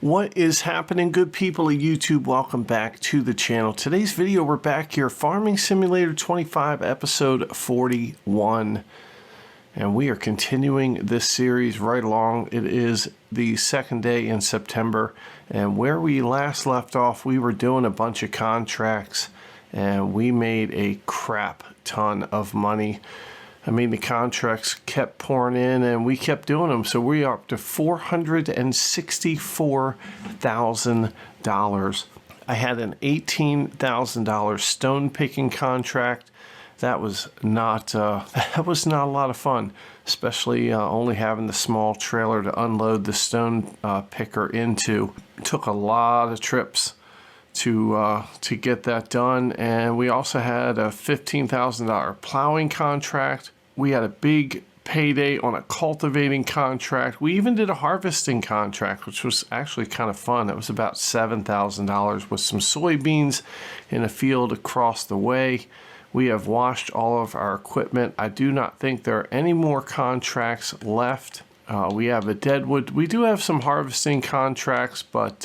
What is happening, good people of YouTube? Welcome back to the channel. Today's video, we're back here, Farming Simulator 25, episode 41. And we are continuing this series right along. It is the second day in September. And where we last left off, we were doing a bunch of contracts. And we made a crap ton of money. I mean, the contracts kept pouring in and we kept doing them. So we are up to $464,000. I had an $18,000 stone picking contract. That was not a lot of fun, especially only having the small trailer to unload the stone picker into. It took a lot of trips to get that done. And we also had a $15,000 plowing contract. We had a big payday on a cultivating contract. We even did a harvesting contract, which was actually kind of fun. It was about $7,000 with some soybeans in a field across the way. We have washed all of our equipment. I do not think there are any more contracts left. We have a deadwood. We do have some harvesting contracts, but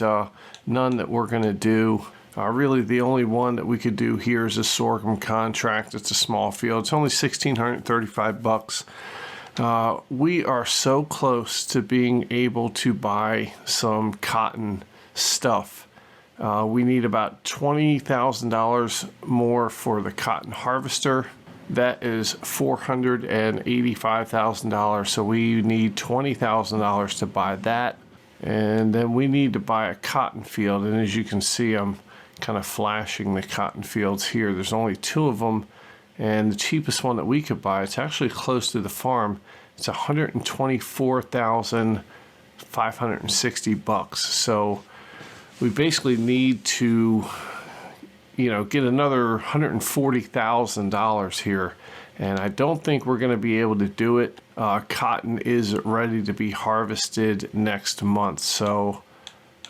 none that we're going to do. Really, the only one that we could do here is a sorghum contract. It's a small field. It's only $1,635. We are so close to being able to buy some cotton stuff. We need about $20,000 more for the cotton harvester. That is $485,000. So we need $20,000 to buy that. And then we need to buy a cotton field. And as you can see, I'm kind of flashing the cotton fields here. There's only two of them, and the cheapest one that we could buy, it's actually close to the farm. It's $124,560. So we basically need to, get another $140,000 here, and I don't think we're going to be able to do it. Cotton is ready to be harvested next month, so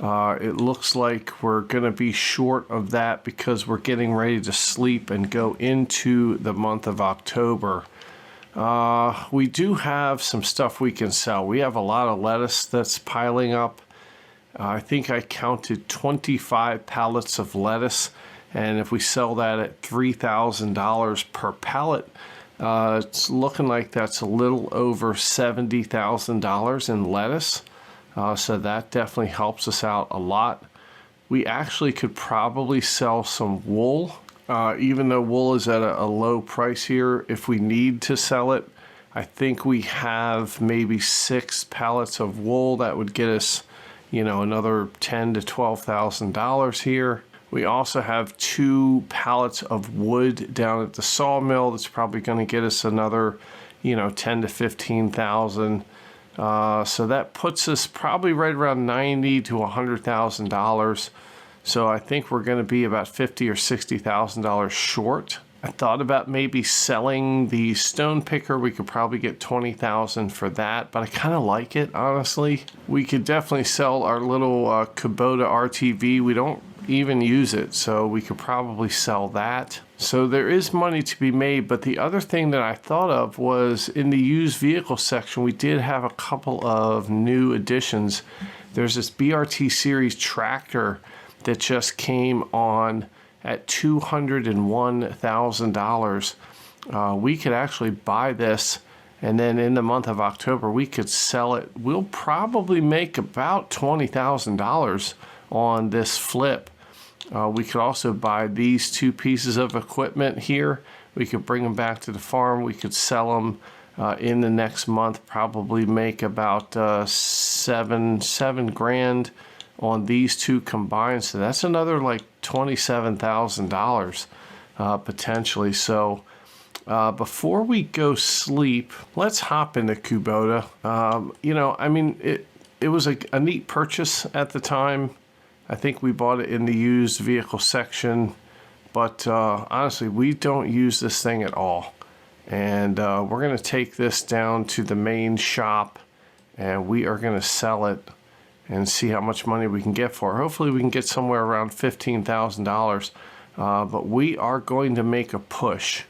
it looks like we're going to be short of that because we're getting ready to sleep and go into the month of October. We do have some stuff we can sell. We have a lot of lettuce that's piling up. I think I counted 25 pallets of lettuce, and if we sell that at $3,000 per pallet, it's looking like that's a little over $70,000 in lettuce. So that definitely helps us out a lot. We actually could probably sell some wool, even though wool is at a low price here. If we need to sell it, I think we have maybe 6 pallets of wool that would get us, another $10,000 to $12,000 here. We also have 2 pallets of wood down at the sawmill. That's probably going to get us another, $10,000 to $15,000. So that puts us probably right around $90,000 to $100,000. So I think we're going to be about $50,000 or $60,000 short. I thought about maybe selling the stone picker. We could probably get $20,000 for that, but I kind of like it, honestly. We could definitely sell our little Kubota RTV. We don't even use it, so we could probably sell that. So there is money to be made, but the other thing that I thought of was in the used vehicle section, we did have a couple of new additions. There's this R2R Series tractor that just came on at $201,000. We could actually buy this, and then in the month of October, we could sell it. We'll probably make about $20,000 on this flip. We could also buy these 2 pieces of equipment here. We could bring them back to the farm. We could sell them in the next month, probably make about seven grand on these 2 combined. So that's another like $27,000 potentially. So before we go sleep, let's hop into Kubota. It was a neat purchase at the time. I think we bought it in the used vehicle section, but honestly, we don't use this thing at all. And we're going to take this down to the main shop, and we are going to sell it and see how much money we can get for it. Hopefully we can get somewhere around $15,000, but we are going to make a push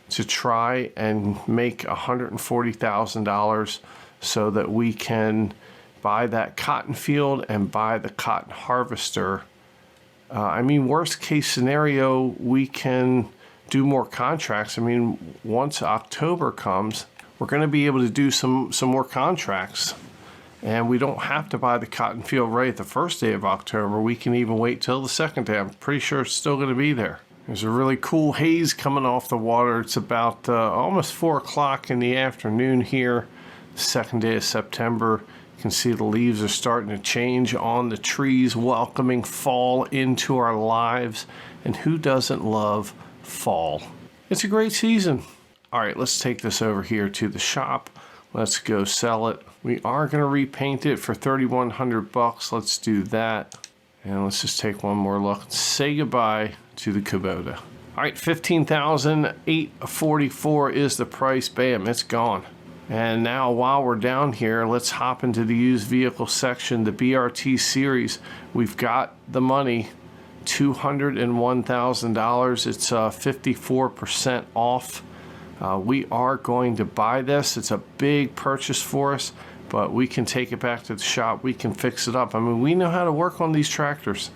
to try and make $140,000 so that we can buy that cotton field and buy the cotton harvester. I mean, worst case scenario, we can do more contracts. I mean, once October comes, we're going to be able to do some more contracts. And we don't have to buy the cotton field right at the first day of October. We can even wait till the second day. I'm pretty sure it's still going to be there. There's a really cool haze coming off the water. It's about almost 4 o'clock in the afternoon here, the second day of September. You can see the leaves are starting to change on the trees, welcoming fall into our lives. And who doesn't love fall? It's a great season. All right, let's take this over here to the shop. Let's go sell it. We are going to repaint it for $3,100. Let's do that. And let's just take one more look. Say goodbye to the Kubota. All right, $15,844 is the price. Bam, it's gone. And now while we're down here, let's hop into the used vehicle section, the R2R Series. We've got the money, $201,000. It's 54% off. We are going to buy this. It's a big purchase for us, but we can take it back to the shop. We can fix it up. I mean, we know how to work on these tractors.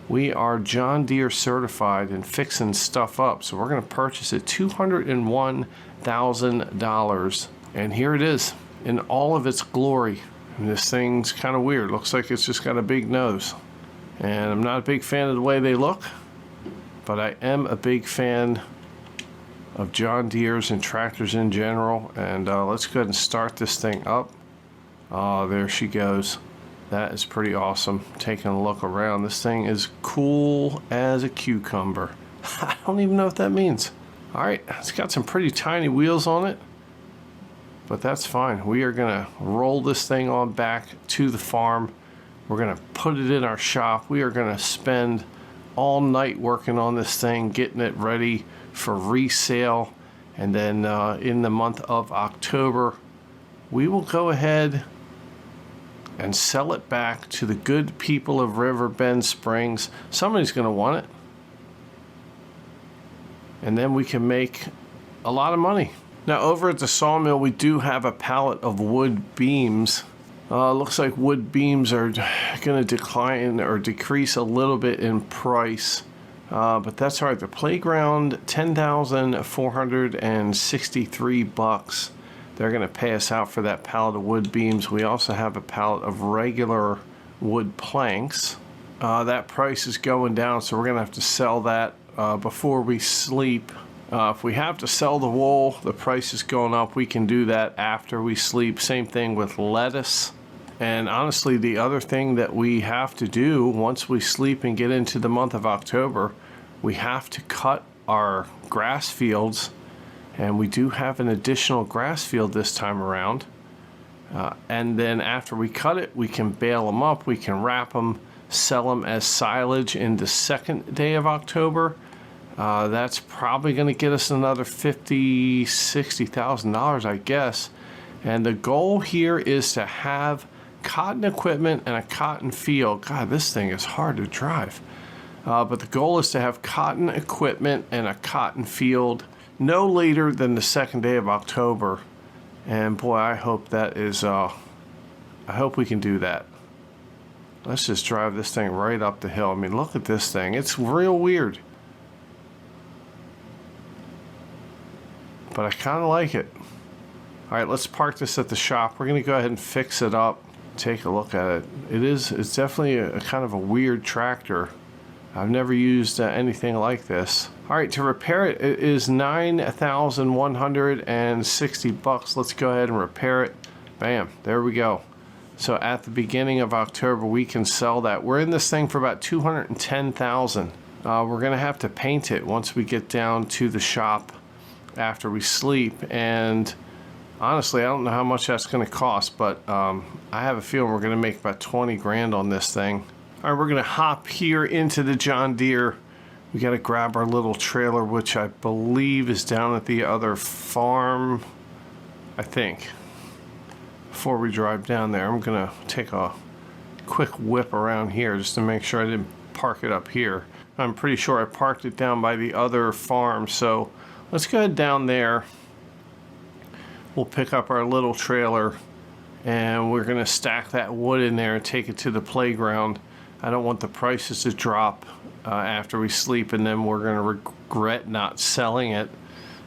We are John Deere certified in fixing stuff up. So we're going to purchase it, $201,000. And here it is in all of its glory. And this thing's kind of weird. Looks like it's just got a big nose. And I'm not a big fan of the way they look, but I am a big fan of John Deere's and tractors in general. And let's go ahead and start this thing up. Oh, there she goes. That is pretty awesome. Taking a look around. This thing is cool as a cucumber. I don't even know what that means. All right, it's got some pretty tiny wheels on it, but that's fine. We are gonna roll this thing on back to the farm. We're gonna put it in our shop. We are gonna spend all night working on this thing, getting it ready for resale. And then in the month of October, we will go ahead and sell it back to the good people of Riverbend Springs. Somebody's going to want it. And then we can make a lot of money. Now over at the sawmill, we do have a pallet of wood beams. Looks like wood beams are going to decline or decrease a little bit in price. But that's all right. The playground, $10,463. They're going to pay us out for that pallet of wood beams. We also have a pallet of regular wood planks. That price is going down, so we're going to have to sell that before we sleep. If we have to sell the wool, the price is going up. We can do that after we sleep. Same thing with lettuce. And honestly, the other thing that we have to do once we sleep and get into the month of October, we have to cut our grass fields. And we do have an additional grass field this time around. And then after we cut it, we can bale them up, we can wrap them, sell them as silage in the second day of October. That's probably going to get us another $50,000, $60,000, I guess. And the goal here is to have cotton equipment and a cotton field. God, this thing is hard to drive. But the goal is to have cotton equipment and a cotton field no later than the second day of October. And boy, I hope that is, I hope we can do that. Let's just drive this thing right up the hill. I mean, look at this thing. It's real weird. But I kind of like it. All right, let's park this at the shop. We're going to go ahead and fix it up. Take a look at it. It's definitely a kind of a weird tractor. I've never used anything like this. All right, to repair it, it is $9,160. Let's go ahead and repair it. Bam, there we go. So at the beginning of October, we can sell that. We're in this thing for about $210,000. We're gonna have to paint it once we get down to the shop after we sleep. And honestly, I don't know how much that's gonna cost, but I have a feeling we're gonna make about 20 grand on this thing. All right, we're gonna hop here into the John Deere. We gotta grab our little trailer, which I believe is down at the other farm, I think. Before we drive down there, I'm gonna take a quick whip around here just to make sure I didn't park it up here. I'm pretty sure I parked it down by the other farm, so let's go down there. We'll pick up our little trailer and we're gonna stack that wood in there and take it to the playground. I don't want the prices to drop after we sleep, and then we're gonna regret not selling it.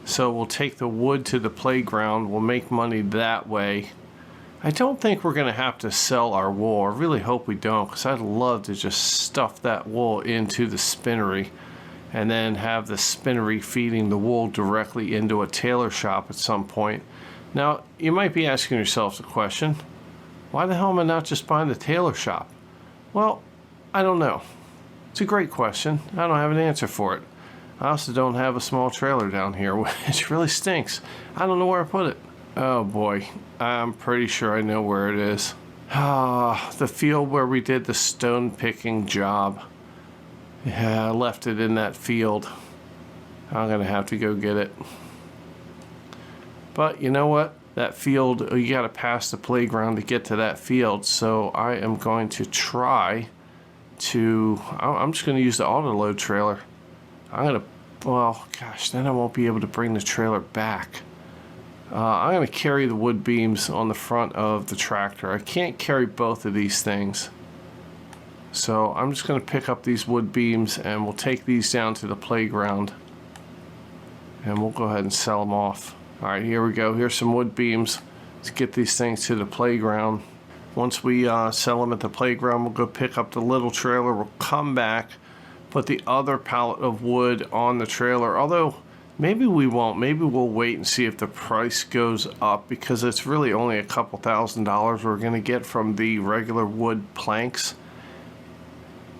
So we'll take the wood to the playground. We'll make money that way. I don't think we're gonna have to sell our wool. I really hope we don't, because I'd love to just stuff that wool into the spinnery and then have the spinnery feeding the wool directly into a tailor shop at some point. Now, you might be asking yourself the question, why the hell am I not just buying the tailor shop? Well, I don't know. It's a great question. I don't have an answer for it. I also don't have a small trailer down here, which really stinks. I don't know where I put it. Oh boy, I'm pretty sure I know where it is. The field where we did the stone picking job. Yeah, I left it in that field. I'm gonna have to go get it. But you know what? That field, you gotta pass the playground to get to that field. So I am going to try to, I'm just gonna use the auto load trailer. Well, gosh, then I won't be able to bring the trailer back. I'm going to carry the wood beams on the front of the tractor. I can't carry both of these things. So I'm just going to pick up these wood beams and we'll take these down to the playground. And we'll go ahead and sell them off. Alright, here we go. Here's some wood beams. Let's get these things to the playground. Once we sell them at the playground, we'll go pick up the little trailer. We'll come back, put the other pallet of wood on the trailer. Although, maybe we won't. Maybe we'll wait and see if the price goes up, because it's really only a couple $1,000s we're going to get from the regular wood planks.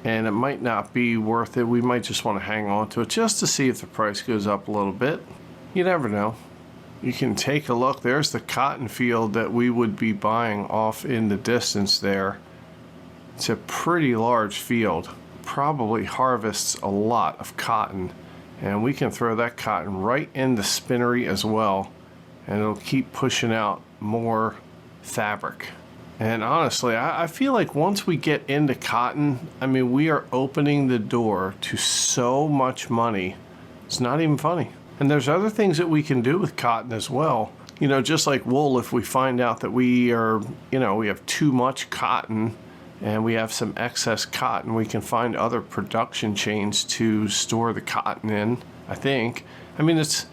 And it might not be worth it. We might just want to hang on to it just to see if the price goes up a little bit. You never know. You can take a look. There's the cotton field that we would be buying off in the distance there. It's a pretty large field. Probably harvests a lot of cotton. And we can throw that cotton right in the spinnery as well, and it'll keep pushing out more fabric. And honestly, I feel like once we get into cotton, I mean, we are opening the door to so much money. It's not even funny. And there's other things that we can do with cotton as well. You know, just like wool, if we find out that we are, we have too much cotton and we have some excess cotton, we can find other production chains to store the cotton in, I think. I mean, it's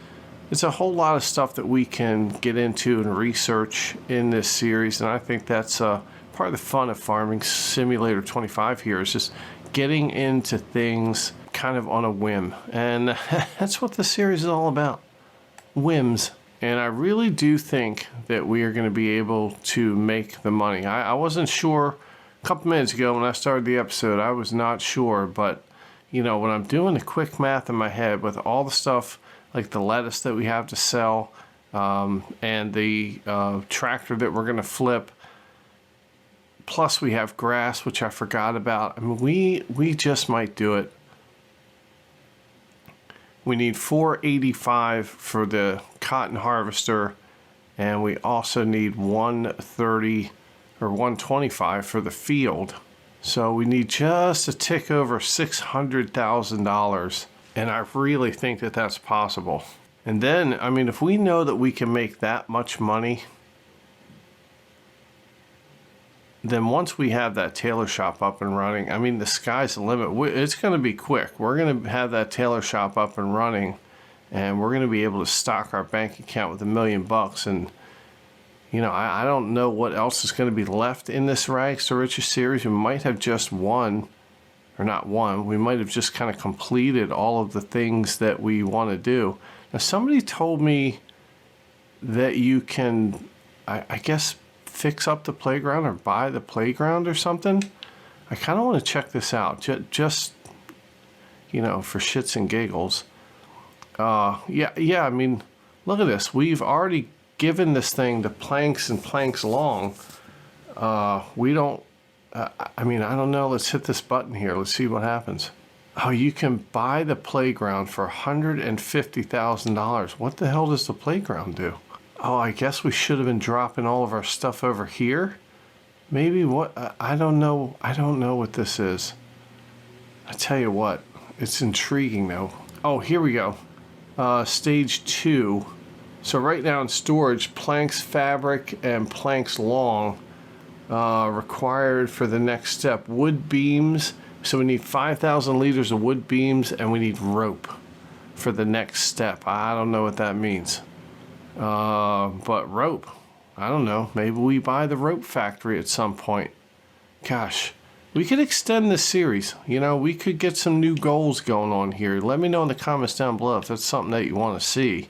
a whole lot of stuff that we can get into and research in this series, and I think that's part of the fun of Farming Simulator 25 here, is just getting into things kind of on a whim. And that's what the series is all about, whims. And I really do think that we are going to be able to make the money. I wasn't sure a couple minutes ago when I started the episode. I was not sure, but when I'm doing the quick math in my head with all the stuff like the lettuce that we have to sell, and the tractor that we're going to flip, plus we have grass, which I forgot about. I mean, we just might do it. We need $485 for the cotton harvester, and we also need $130 or $125 for the field. So we need just a tick over $600,000, and I really think that that's possible. And then, I mean, if we know that we can make that much money, then once we have that tailor shop up and running, I mean, the sky's the limit. It's going to be quick. We're going to have that tailor shop up and running, and we're going to be able to stock our bank account with $1 million. And, I don't know what else is going to be left in this Rags to Riches series. We might have just one, or not one. We might have just kind of completed all of the things that we want to do. Now, somebody told me that you can, I guess, fix up the playground or buy the playground or something. I kind of want to check this out, just for shits and giggles. Yeah, I mean, look at this. We've already given this thing the planks and planks long. We don't, I don't know. Let's hit this button here. Let's see what happens. Oh, you can buy the playground for $150,000. What the hell does the playground do? Oh, I guess we should have been dropping all of our stuff over here. Maybe what? I don't know. I don't know what this is. I tell you what, it's intriguing though. Oh, here we go. Stage 2. So right now in storage, planks fabric and planks long required for the next step. Wood beams. So we need 5,000 liters of wood beams, and we need rope for the next step. I don't know what that means. But rope, I don't know. Maybe we buy the rope factory at some point. Gosh, we could extend this series. You know, we could get some new goals going on here. Let me know in the comments down below if that's something that you want to see.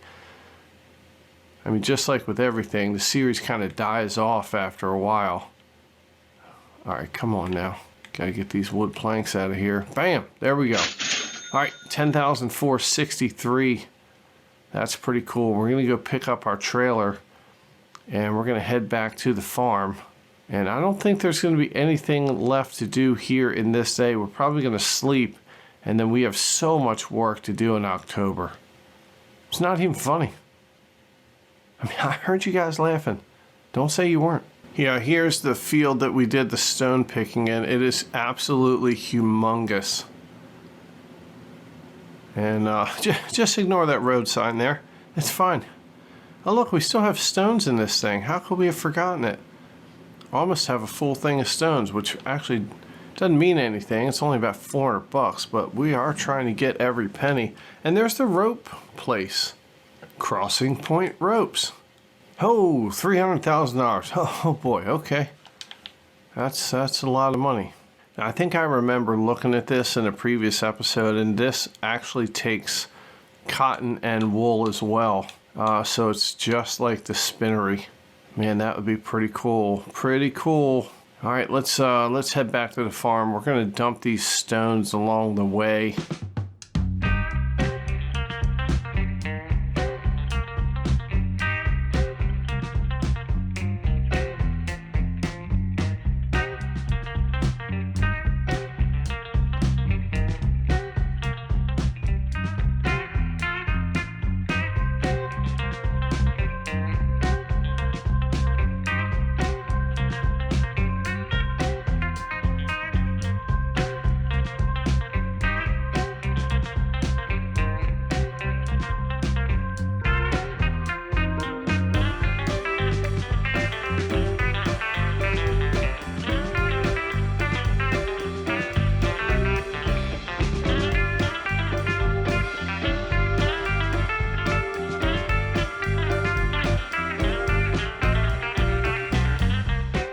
I mean, just like with everything, the series kind of dies off after a while. All right, come on now. Gotta get these wood planks out of here. Bam, there we go. All right, 10,463. That's pretty cool. We're gonna go pick up our trailer and we're gonna head back to the farm. And I don't think there's gonna be anything left to do here in this day. We're probably gonna sleep, and then we have so much work to do in October. It's not even funny. I mean, I heard you guys laughing. Don't say you weren't. Yeah, here's the field that we did the stone picking in. It is absolutely humongous. And just ignore that road sign there. It's fine. Oh look, we still have stones in this thing. How could we have forgotten it? Almost have a full thing of stones, which actually doesn't mean anything. It's only about 400 bucks, but we are trying to get every penny. And there's the rope place. Crossing Point Ropes. Oh, $300,000. Oh boy, okay. That's a lot of money. Now, I think I remember looking at this in a previous episode, and this actually takes cotton and wool as well. So it's just like the spinnery. Man, that would be pretty cool. Pretty cool. All right, let's head back to the farm. We're gonna dump these stones along the way.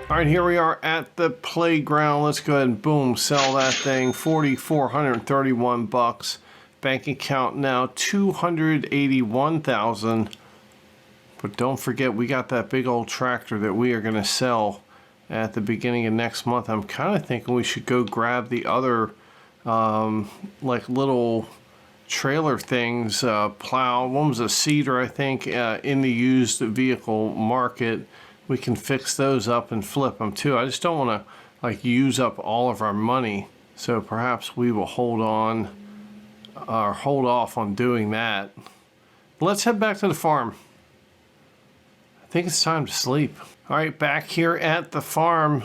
All right, here we are at the playground. Let's go ahead and boom, sell that thing. 4,431 bucks. Bank account now 281,000. But don't forget, we got that big old tractor that we are going to sell at the beginning of next month. I'm kind of thinking we should go grab the other like little trailer things, plow. One was a cedar, I think, in the used vehicle market. We can fix those up and flip them too. I just don't want to like use up all of our money, so perhaps we will hold off on doing that. Let's head back to the farm. I think it's time to sleep. All right, back here at the farm,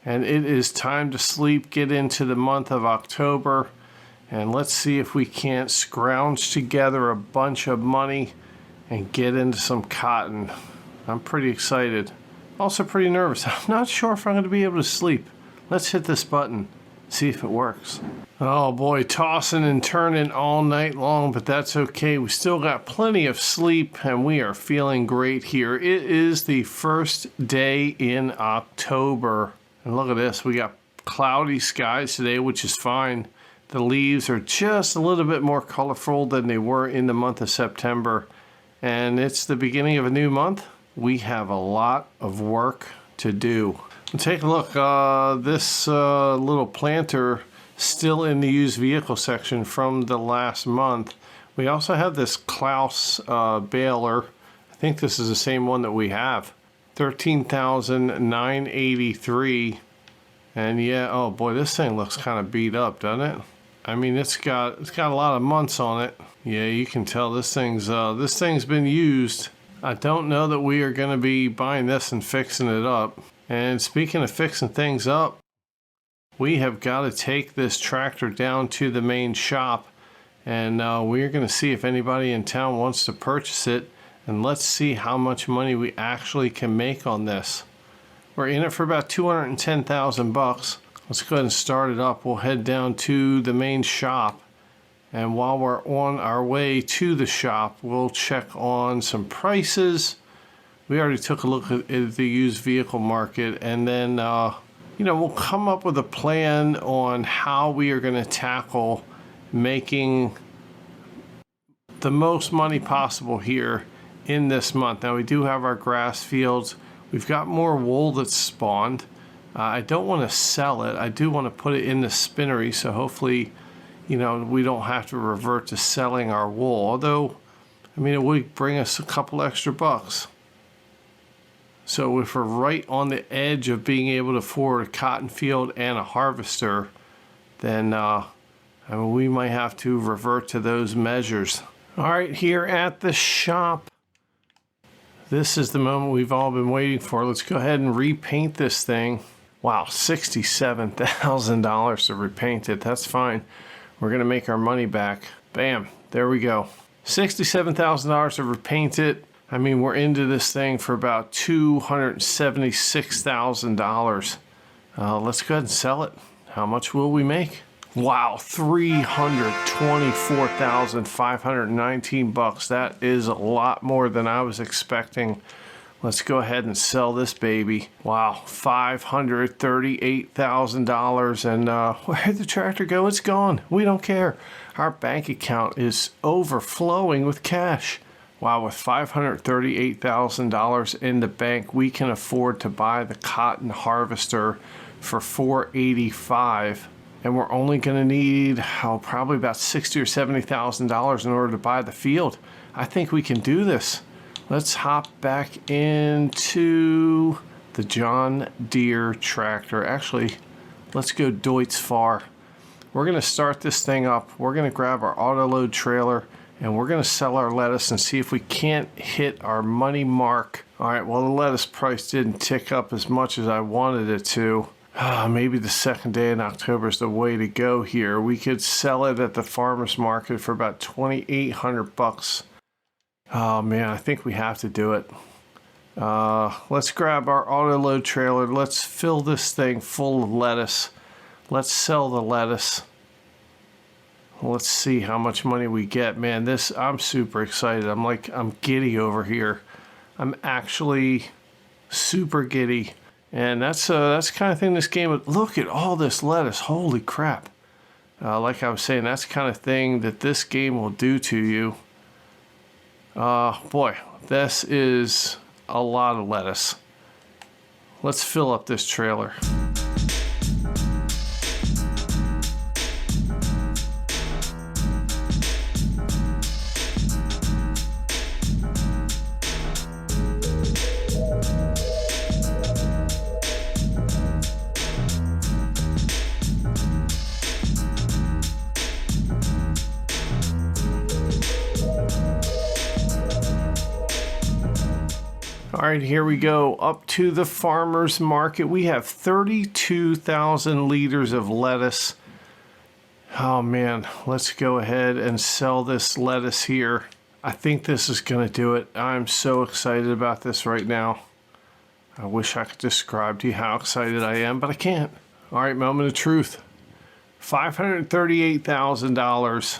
and it is time to sleep. Get into the month of October, and let's see if we can't scrounge together a bunch of money and get into some cotton. I'm pretty excited. Also pretty nervous. I'm not sure if I'm going to be able to sleep. Let's hit this button, see if it works. Oh boy, tossing and turning all night long, but that's okay. We still got plenty of sleep, and we are feeling great here. It is the first day in October. And look at this. We got cloudy skies today, which is fine. The leaves are just a little bit more colorful than they were in the month of September. And it's the beginning of a new month. We have a lot of work to do. Take a look. This little planter still in the used vehicle section from the last month. We also have this Klaus baler. I think this is the same one that we have. 13,983. And yeah, oh boy, this thing looks kind of beat up, doesn't it? I mean, it's got a lot of months on it. Yeah, you can tell this thing's been used. I don't know that we are going to be buying this and fixing it up. And speaking of fixing things up, we have got to take this tractor down to the main shop, and we're going to see if anybody in town wants to purchase it. and let's see how much money we actually can make on this. We're in it for about 210,000 bucks. Let's go ahead and start it up. We'll head down to the main shop, and while we're on our way to the shop, we'll check on some prices. We already took a look at the used vehicle market, and then we'll come up with a plan on how we are going to tackle making the most money possible here in this month. Now, we do have our grass fields. We've got more wool that's spawned. I don't want to sell it. I do want to put it in the spinnery, so hopefully, we don't have to revert to selling our wool. Although, it would bring us a couple extra bucks. So if we're right on the edge of being able to afford a cotton field and a harvester, then we might have to revert to those measures. All right, here at the shop, this is the moment we've all been waiting for. Let's go ahead and repaint this thing. Wow, $67,000 to repaint it. That's fine. We're going to make our money back. Bam, there we go. $67,000 to repaint it. We're into this thing for about $276,000. Let's go ahead and sell it. How much will we make? Wow, $324,519. That is a lot more than I was expecting. Let's go ahead and sell this baby. Wow, $538,000. And where'd the tractor go? It's gone. We don't care. Our bank account is overflowing with cash. Wow, with $538,000 in the bank, we can afford to buy the cotton harvester for $485,000, and we're only going to need probably about $60,000 or $70,000 in order to buy the field. I think we can do this. Let's hop back into the John Deere tractor. Actually, let's go Deutz Fahr. We're going to start this thing up. We're going to grab our auto load trailer, and we're going to sell our lettuce and see if we can't hit our money mark. All right, well, the lettuce price didn't tick up as much as I wanted it to. Maybe the second day in October is the way to go here. We could sell it at the farmer's market for about $2,800. Oh, man, I think we have to do it. Let's grab our auto load trailer. Let's fill this thing full of lettuce. Let's sell the lettuce. Let's see how much money we get. Man, I'm super excited. I'm giddy over here. I'm actually super giddy. And that's the kind of thing this game, look at all this lettuce. Holy crap. Like I was saying, that's the kind of thing that this game will do to you. Boy, this is a lot of lettuce. Let's fill up this trailer. All right, here we go up to the farmer's market. We have 32,000 liters of lettuce. Oh man, let's go ahead and sell this lettuce here. I think this is gonna do it. I'm so excited about this right now. I wish I could describe to you how excited I am, but I can't. All right, moment of truth. $538,000.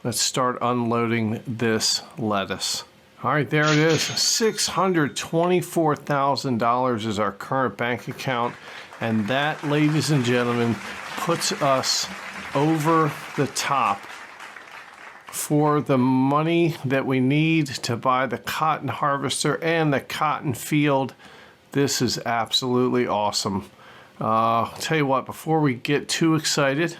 Let's start unloading this lettuce. All right, there it is. $624,000 is our current bank account. And that, ladies and gentlemen, puts us over the top for the money that we need to buy the cotton harvester and the cotton field. This is absolutely awesome. I'll tell you what, before we get too excited,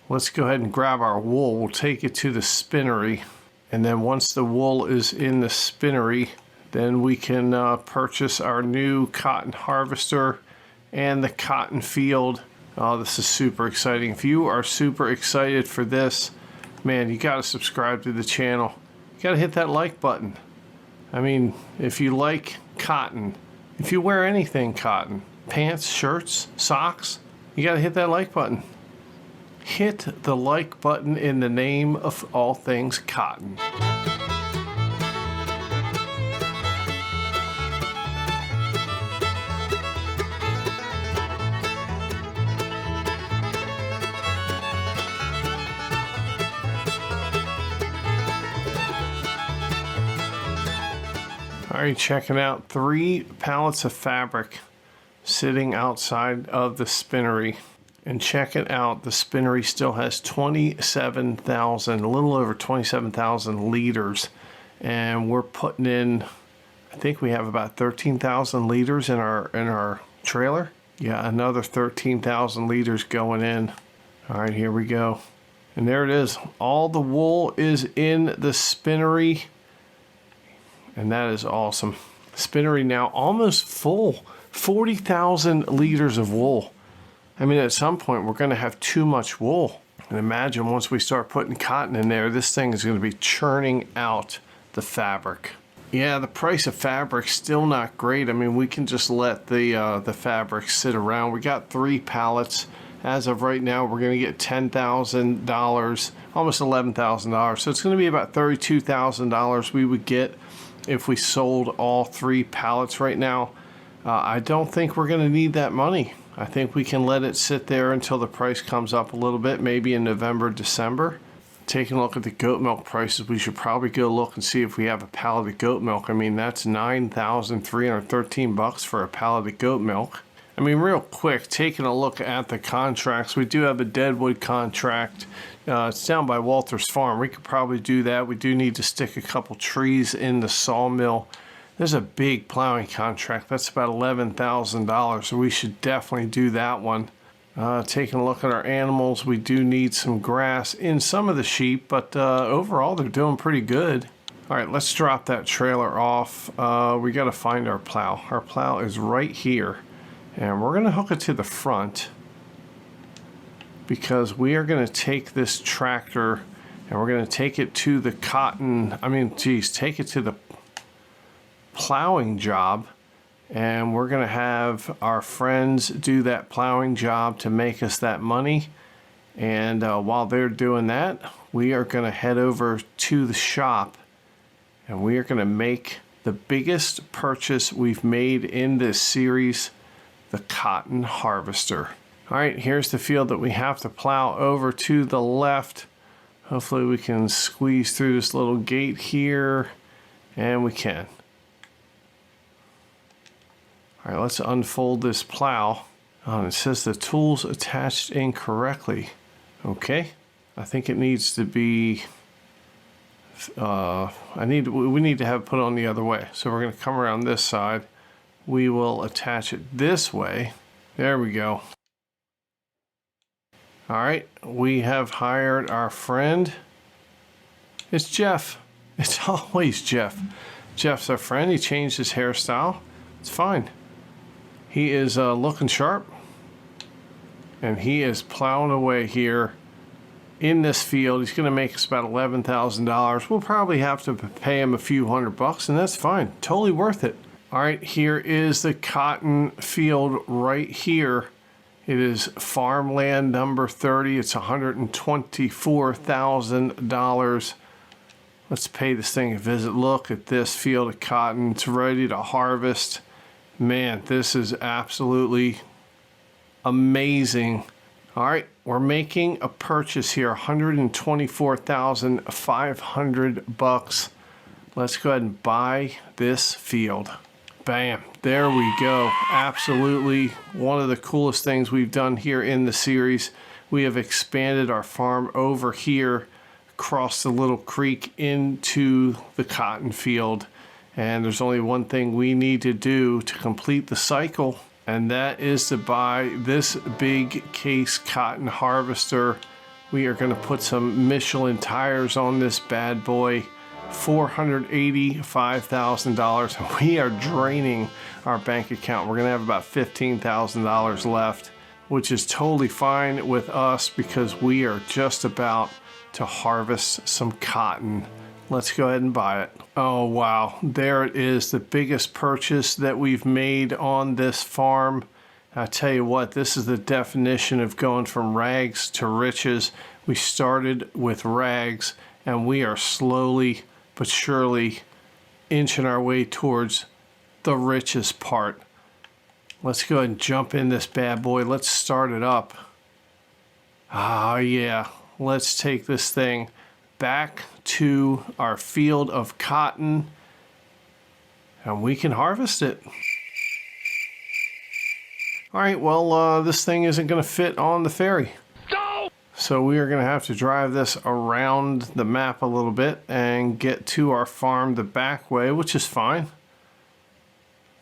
let's go ahead and grab our wool. We'll take it to the spinnery. And then once the wool is in the spinnery, then we can purchase our new cotton harvester and the cotton field. Oh, this is super exciting. If you are super excited for this, man, you got to subscribe to the channel. You got to hit that like button. I mean, if you like cotton, if you wear anything cotton, pants, shirts, socks, you got to hit that like button. Hit the like button in the name of all things cotton. right, checking out 3 pallets of fabric sitting outside of the spinnery. And check it out, the spinnery still has 27,000, a little over 27,000 liters. And we're putting in, I think we have about 13,000 liters in our trailer. Yeah, another 13,000 liters going in. All right, here we go. And there it is. All the wool is in the spinnery. And that is awesome. Spinnery now almost full. 40,000 liters of wool. I mean, at some point, we're going to have too much wool. And imagine once we start putting cotton in there, this thing is going to be churning out the fabric. Yeah, the price of fabric's still not great. I mean, we can just let the fabric sit around. We got 3 pallets. As of right now, we're going to get $10,000, almost $11,000. So it's going to be about $32,000 we would get if we sold all 3 pallets right now. I don't think we're going to need that money. I think we can let it sit there until the price comes up a little bit, maybe in November, December. Taking a look at the goat milk prices, we should probably go look and see if we have a pallet of goat milk. I mean, that's $9,313 for a pallet of goat milk. I mean, real quick, taking a look at the contracts, we do have a deadwood contract. It's down by Walter's Farm. We could probably do that. We do need to stick a couple trees in the sawmill. There's a big plowing contract. That's about $11,000, so we should definitely do that one. Taking a look at our animals, we do need some grass in some of the sheep, but overall they're doing pretty good. All right, let's drop that trailer off. We got to find our plow. Our plow is right here. And we're going to hook it to the front because we are going to take this tractor and we're going to take it to the take it to the plowing job, and we're going to have our friends do that plowing job to make us that money. And while they're doing that, we are going to head over to the shop and we are going to make the biggest purchase we've made in this series, the cotton harvester. All right, here's the field that we have to plow over to the left. Hopefully we can squeeze through this little gate here, and we can. All right, let's unfold this plow. And it says the tool's attached incorrectly. Okay, I think it needs to be, we need to have it put on the other way. So we're gonna come around this side. We will attach it this way. There we go. All right, we have hired our friend. It's Jeff. It's always Jeff. Jeff's our friend. He changed his hairstyle. It's fine. He is looking sharp. And he is plowing away here in this field. He's going to make us about $11,000. We'll probably have to pay him a few $100, and that's fine. Totally worth it. All right, here is the cotton field right here. It is farmland number 30. It's $124,000. Let's pay this thing a visit. Look at this field of cotton. It's ready to harvest. Man, this is absolutely amazing. All right, we're making a purchase here, $124,500. Let's go ahead and buy this field. Bam, there we go. Absolutely one of the coolest things we've done here in the series. We have expanded our farm over here across the little creek into the cotton field. And there's only one thing we need to do to complete the cycle, and that is to buy this big case cotton harvester. We are going to put some Michelin tires on this bad boy. $485,000. We are draining our bank account. We're going to have about $15,000 left, which is totally fine with us because we are just about to harvest some cotton. Let's go ahead and buy it. Oh, wow. There it is, the biggest purchase that we've made on this farm. I tell you what, this is the definition of going from rags to riches. We started with rags, and we are slowly but surely inching our way towards the richest part. Let's go ahead and jump in this bad boy. Let's start it up. Ah, yeah. Let's take this thing back to our field of cotton. and we can harvest it. All right, well, this thing isn't going to fit on the ferry. No! So we are going to have to drive this around the map a little bit and get to our farm the back way, which is fine.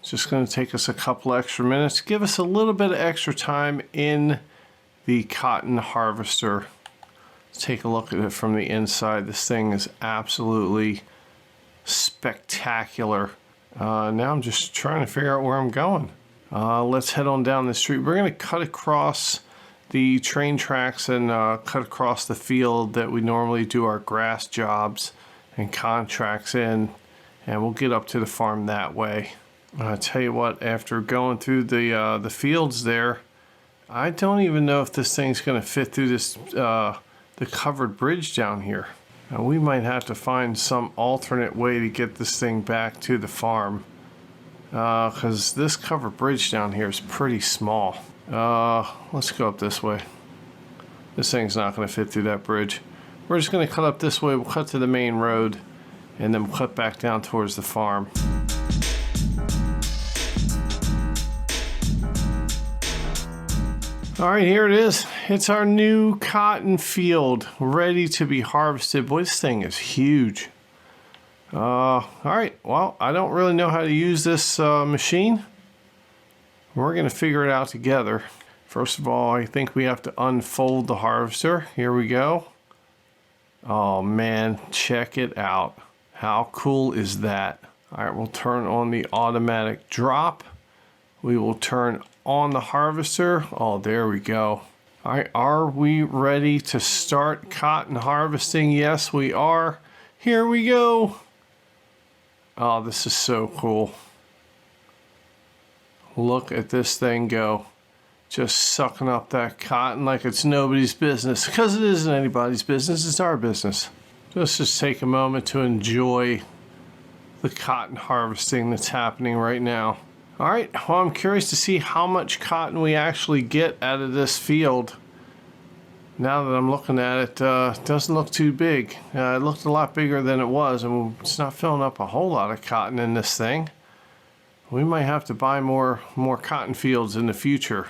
It's just going to take us a couple extra minutes, give us a little bit of extra time in the cotton harvester. Let's take a look at it from the inside. This thing is absolutely spectacular. Now I'm just trying to figure out where I'm going. Let's head on down the street. We're going to cut across the train tracks and cut across the field that we normally do our grass jobs and contracts in, and we'll get up to the farm that way. I tell you what, after going through the fields there, I don't even know if this thing's going to fit through this the covered bridge down here. Now, we might have to find some alternate way to get this thing back to the farm, because this covered bridge down here is pretty small. Let's go up this way. This thing's not going to fit through that bridge. We're just going to cut up this way. We'll cut to the main road and then we'll cut back down towards the farm. All right, here it is. It's our new cotton field ready to be harvested. Boy, this thing is huge. All right, well, I don't really know how to use this machine. We're going to figure it out together. First of all, I think we have to unfold the harvester. Here we go. Oh man, check it out. How cool is that? All right, we'll turn on the automatic drop. We will turn on the harvester. Oh, there we go. All right, are we ready to start cotton harvesting? Yes, we are. Here we go. Oh, this is so cool. Look at this thing go. Just sucking up that cotton like it's nobody's business. Because it isn't anybody's business, it's our business. Let's just take a moment to enjoy the cotton harvesting that's happening right now. All right, well, I'm curious to see how much cotton we actually get out of this field. Now that I'm looking at it, it doesn't look too big. It looked a lot bigger than it was, and it's not filling up a whole lot of cotton in this thing. We might have to buy more cotton fields in the future.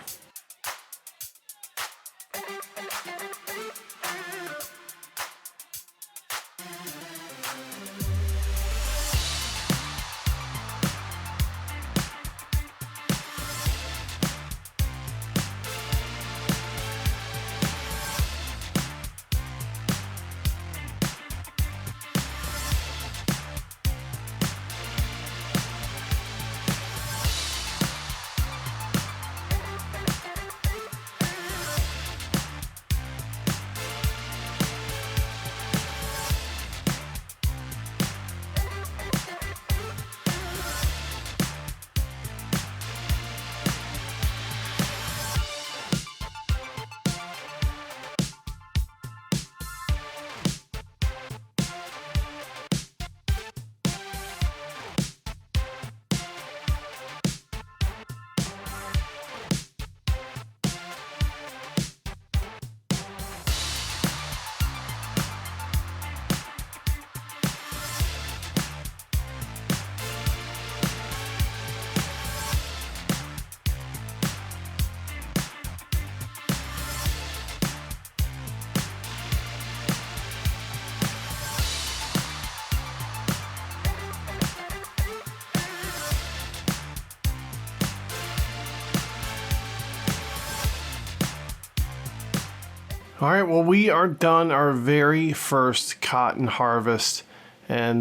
All right, well, we are done our very first cotton harvest and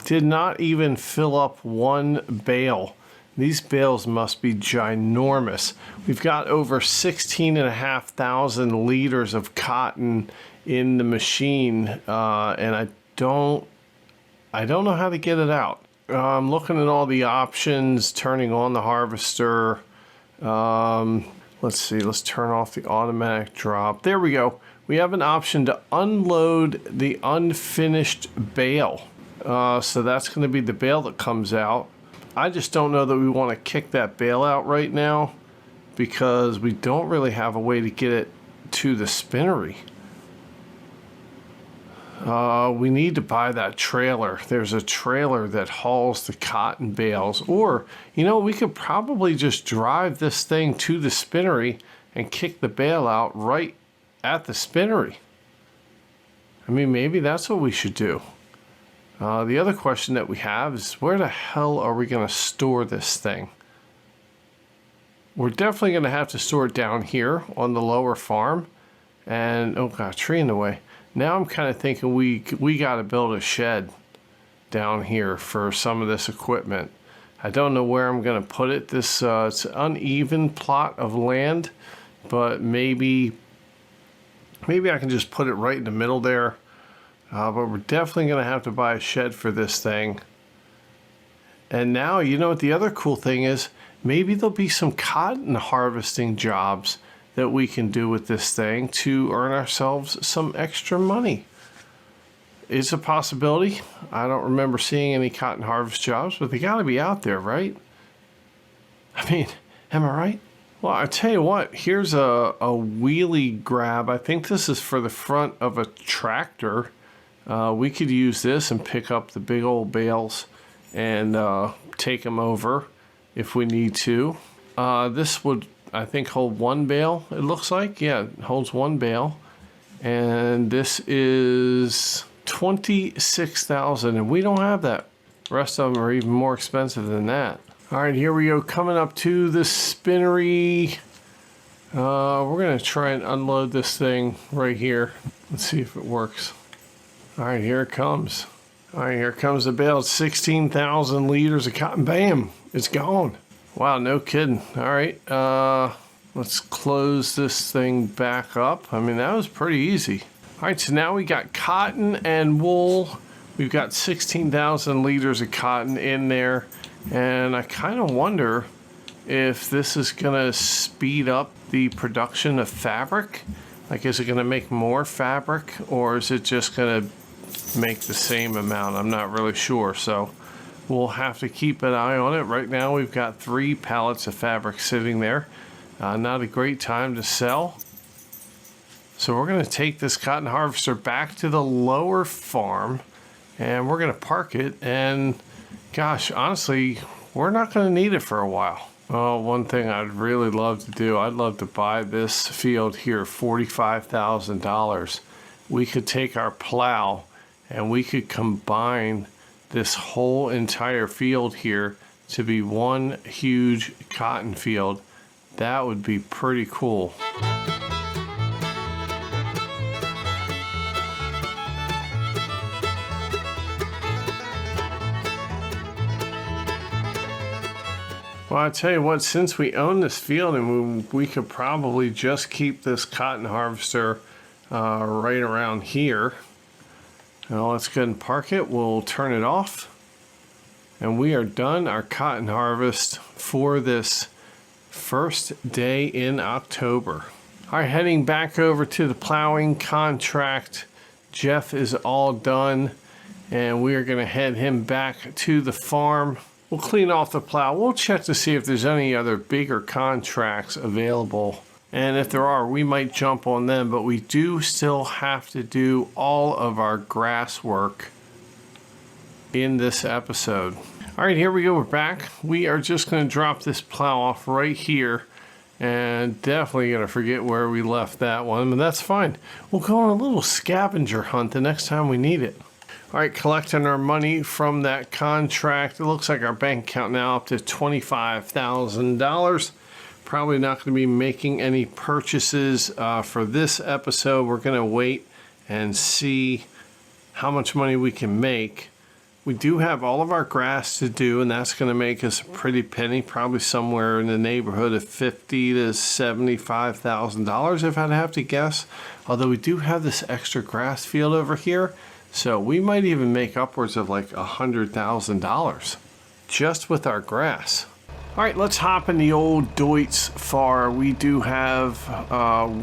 did not even fill up one bale. These bales must be ginormous. We've got over 16,500 liters of cotton in the machine, and I don't know how to get it out. I'm looking at all the options, turning on the harvester. Let's see, let's turn off the automatic drop. There we go. We have an option to unload the unfinished bale. So that's going to be the bale that comes out. I just don't know that we want to kick that bale out right now because we don't really have a way to get it to the spinnery. We need to buy that trailer. There's a trailer that hauls the cotton bales. Or, we could probably just drive this thing to the spinnery and kick the bale out right at the spinnery. I mean, maybe that's what we should do. The other question that we have is, where the hell are we going to store this thing? We're definitely going to have to store it down here on the lower farm. And, oh god, tree in the way. Now I'm kind of thinking we got to build a shed down here for some of this equipment. I don't know where I'm going to put it. This it's an uneven plot of land, but maybe I can just put it right in the middle there. But we're definitely going to have to buy a shed for this thing. And now, what the other cool thing is? Maybe there'll be some cotton harvesting jobs that we can do with this thing to earn ourselves some extra money. It's a possibility. I don't remember seeing any cotton harvest jobs, but they got to be out there, right? I mean, am I right? Well, I tell you what, here's a wheelie grab. I think this is for the front of a tractor. We could use this and pick up the big old bales and take them over if we need to. This would, I think, hold one bale, it looks like. Yeah, it holds one bale. And this is $26,000, and we don't have that. The rest of them are even more expensive than that. All right, here we go, coming up to the spinnery. We're gonna try and unload this thing right here. Let's see if it works. All right, here it comes. All right, here comes the bale. It's 16,000 liters of cotton. Bam, it's gone. Wow, no kidding. All right, let's close this thing back up. I mean, that was pretty easy. All right, so now we got cotton and wool. We've got 16,000 liters of cotton in there. And I kind of wonder if this is gonna speed up the production of fabric. Like, is it gonna make more fabric, or is it just gonna make the same amount? I'm not really sure, so we'll have to keep an eye on it. Right now we've got 3 pallets of fabric sitting there. Not a great time to sell. So we're gonna take this cotton harvester back to the lower farm and we're gonna park it, and gosh, honestly, we're not gonna need it for a while. Oh, one thing I'd really love to do, I'd love to buy this field here, $45,000. We could take our plow and we could combine this whole entire field here to be one huge cotton field. That would be pretty cool. Well, I tell you what, since we own this field, and we could probably just keep this cotton harvester right around here. Now let's go ahead and park it. We'll turn it off. And we are done our cotton harvest for this first day in October. All right, heading back over to the plowing contract. Jeff is all done, and we are going to head him back to the farm. We'll clean off the plow. We'll check to see if there's any other bigger contracts available. And if there are, we might jump on them, but we do still have to do all of our grass work in this episode. All right, here we go, we're back. We are just gonna drop this plow off right here, and definitely gonna forget where we left that one, but that's fine. We'll go on a little scavenger hunt the next time we need it. All right, collecting our money from that contract. It looks like our bank account now up to $25,000. Probably not going to be making any purchases for this episode. We're going to wait and see how much money we can make. We do have all of our grass to do, and that's going to make us a pretty penny, probably somewhere in the neighborhood of $50,000 to $75,000 if I'd have to guess. Although we do have this extra grass field over here, so we might even make upwards of like $100,000 just with our grass. All right, let's hop in the old Deutz far. We do have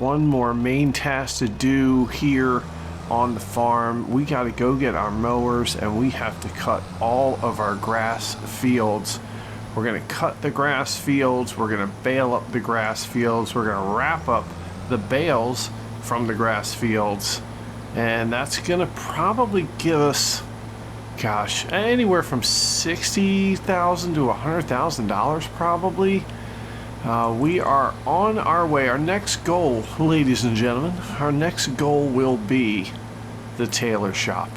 one more main task to do here on the farm. We got to go get our mowers, and we have to cut all of our grass fields. We're going to cut the grass fields. We're going to bale up the grass fields. We're going to wrap up the bales from the grass fields. and that's gonna probably give us, gosh, anywhere from $60,000 to $100,000 probably. We are on our way. Our next goal, ladies and gentlemen, our next goal will be the Tailor Shop.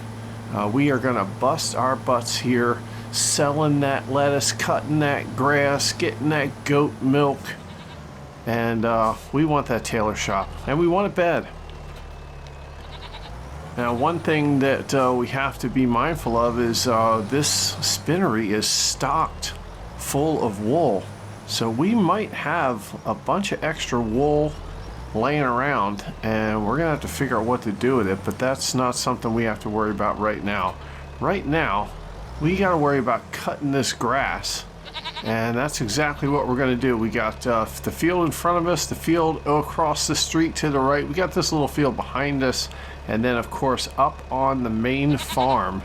We are gonna bust our butts here, selling that lettuce, cutting that grass, getting that goat milk, and we want that Tailor Shop, and we want it bad. Now, one thing that we have to be mindful of is this spinnery is stocked full of wool. So we might have a bunch of extra wool laying around, and we're gonna have to figure out what to do with it, but that's not something we have to worry about right now. Right now, we gotta worry about cutting this grass, and that's exactly what we're gonna do. We got the field in front of us, the field across the street to the right. We got this little field behind us, and then of course up on the main farm,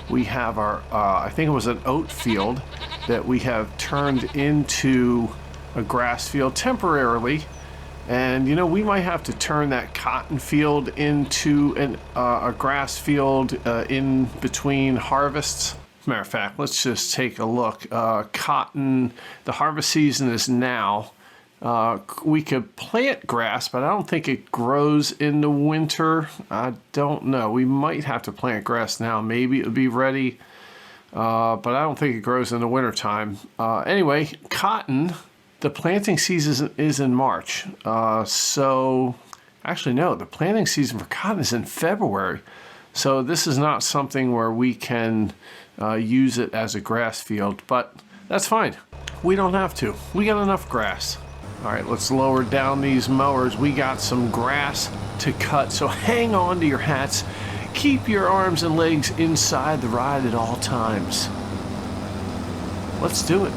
we have our, I think it was an oat field that we have turned into a grass field temporarily. And you know, we might have to turn that cotton field into a grass field in between harvests. As a matter of fact, let's just take a look. Cotton, the harvest season is now. We could plant grass, but I don't think it grows in the winter. I don't know. We might have to plant grass now. Maybe it would be ready, but I don't think it grows in the wintertime. Anyway, cotton, the planting season is in March. So, actually no, the planting season for cotton is in February. So this is not something where we can use it as a grass field, but that's fine. We don't have to. We got enough grass. All right, let's lower down these mowers. We got some grass to cut, so hang on to your hats. Keep your arms and legs inside the ride at all times. Let's do it.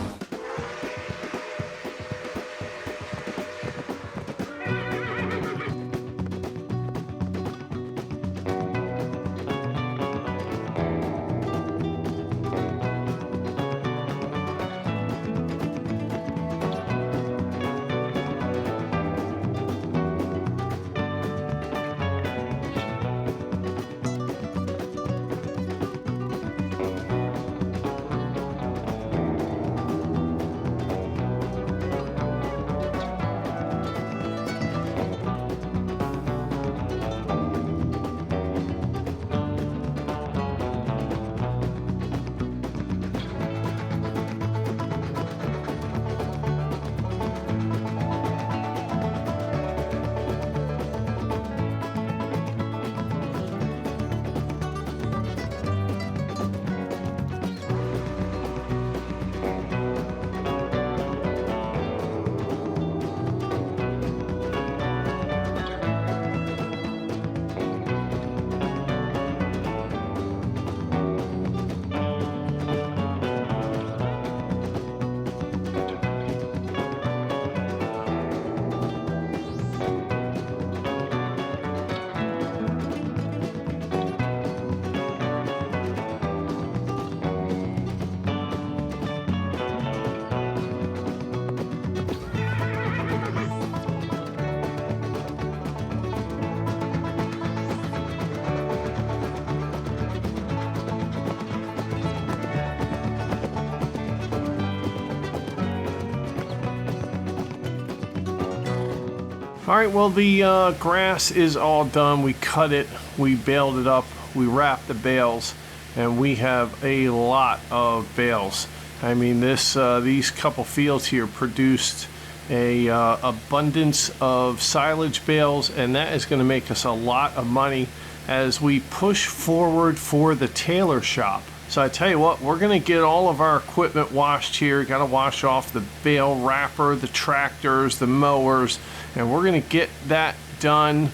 All right, well, the grass is all done. We cut it, we baled it up, we wrapped the bales, and we have a lot of bales. I mean, these couple fields here produced a abundance of silage bales, and that is going to make us a lot of money as we push forward for the Tailor Shop. So I tell you what, we're going to get all of our equipment washed here. Got to wash off the bale wrapper, the tractors, the mowers, and we're going to get that done.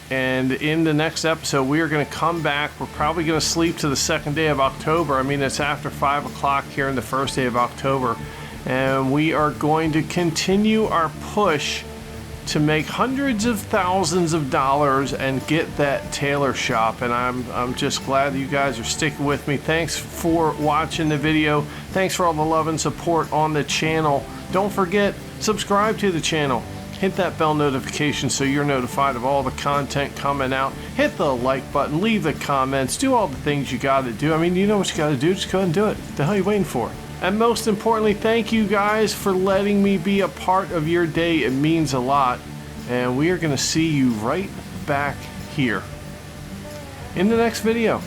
And in the next episode, we are going to come back. We're probably going to sleep to the second day of October. I mean, it's after 5 o'clock here in the first day of October. And we are going to continue our push to make hundreds of thousands of dollars and get that Tailor Shop. And I'm just glad that you guys are sticking with me. Thanks for watching the video. Thanks for all the love and support on the channel. Don't forget, subscribe to the channel. Hit that bell notification so you're notified of all the content coming out. Hit the like button, leave the comments, do all the things you gotta do. I mean, you know what you gotta do, just go ahead and do it. What the hell are you waiting for? And most importantly, thank you guys for letting me be a part of your day. It means a lot. And we are gonna see you right back here in the next video.